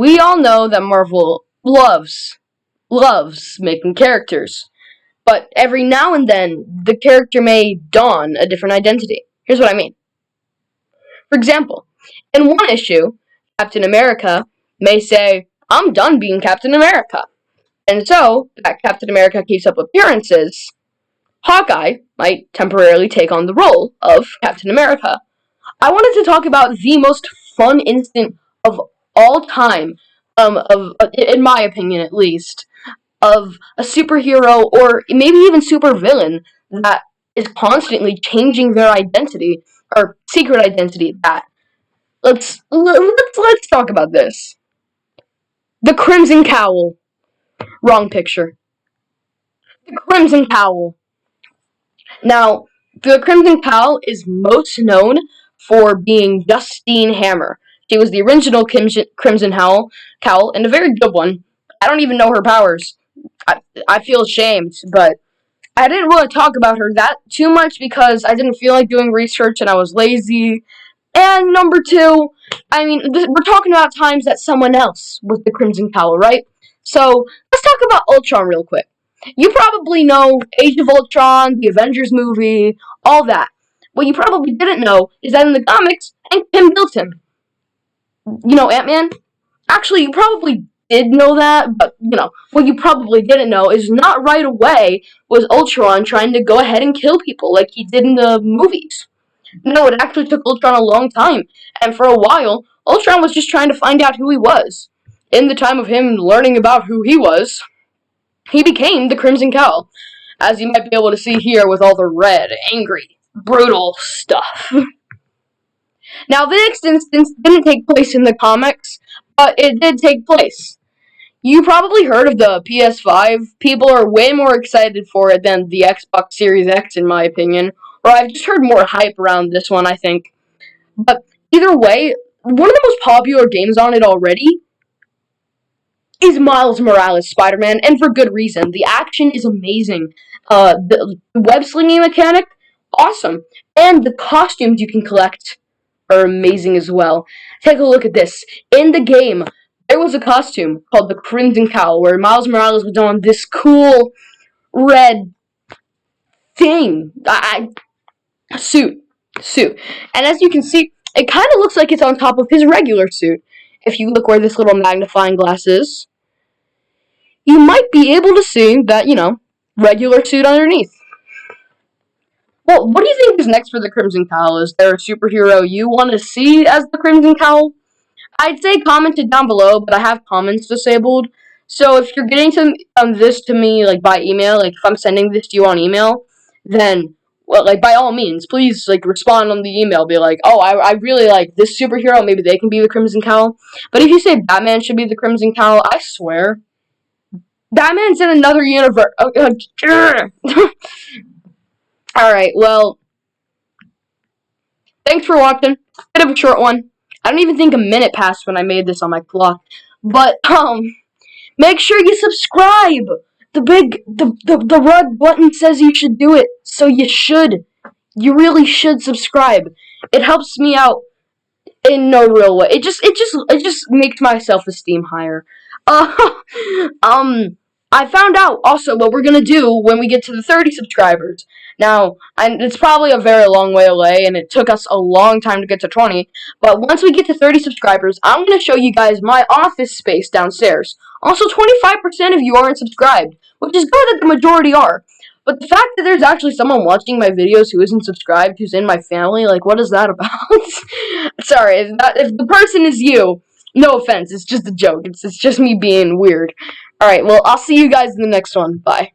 We all know that Marvel loves making characters, but every now and then, the character may don a different identity. Here's what I mean. For example, in one issue, Captain America may say, "I'm done being Captain America." And so, that Captain America keeps up appearances, Hawkeye might temporarily take on the role of Captain America. I wanted to talk about the most fun instant of all time, in my opinion at least, of a superhero or maybe even supervillain that is constantly changing their identity or secret identity. Let's talk about this. The Crimson Cowl. Wrong picture. The Crimson Cowl. Now, the Crimson Cowl is most known for being Justine Hammer. She was the original Crimson Cowl, and a very good one. I don't even know her powers. I feel ashamed, but I didn't really talk about her that too much because I didn't feel like doing research and I was lazy. And number two, we're talking about times that someone else was the Crimson Cowl, right? So, let's talk about Ultron real quick. You probably know Age of Ultron, the Avengers movie, all that. What you probably didn't know is that in the comics, Hank Pym built him. You know Ant-Man? Actually, you probably did know that, but, what you probably didn't know is not right away was Ultron trying to go ahead and kill people like he did in the movies. No, it actually took Ultron a long time, and for a while, Ultron was just trying to find out who he was. In the time of him learning about who he was, he became the Crimson Cowl, as you might be able to see here with all the red, angry, brutal stuff. Now, the next instance didn't take place in the comics, but it did take place. You probably heard of the PS5. People are way more excited for it than the Xbox Series X, in my opinion. Or I've just heard more hype around this one, I think. But either way, one of the most popular games on it already is Miles Morales Spider-Man, and for good reason. The action is amazing. The web-slinging mechanic, awesome. And the costumes you can collect are amazing as well. Take a look at this. In the game, there was a costume called the Crimson Cowl, where Miles Morales was on this cool red thing. Suit. And as you can see, it kind of looks like it's on top of his regular suit. If you look where this little magnifying glass is, you might be able to see that, regular suit underneath. Well, what do you think is next for the Crimson Cowl? Is there a superhero you want to see as the Crimson Cowl? I'd say comment it down below, but I have comments disabled. So if you're getting this to me, by email, if I'm sending this to you on email, then, by all means, please, respond on the email. Be like, oh, I really like this superhero. Maybe they can be the Crimson Cowl. But if you say Batman should be the Crimson Cowl, I swear, Batman's in another universe. Alright, well, thanks for watching. Bit of a short one. I don't even think a minute passed when I made this on my clock. But, make sure you subscribe! The red button says you should do it, so you should. You really should subscribe. It helps me out in no real way. It just makes my self-esteem higher. I found out also what we're gonna do when we get to the 30 subscribers. Now, it's probably a very long way away, and it took us a long time to get to 20, but once we get to 30 subscribers, I'm gonna show you guys my office space downstairs. Also, 25% of you aren't subscribed, which is good that the majority are. But the fact that there's actually someone watching my videos who isn't subscribed, who's in my family, what is that about? Sorry, if the person is you, no offense, it's just a joke. It's just me being weird. Alright, well, I'll see you guys in the next one. Bye.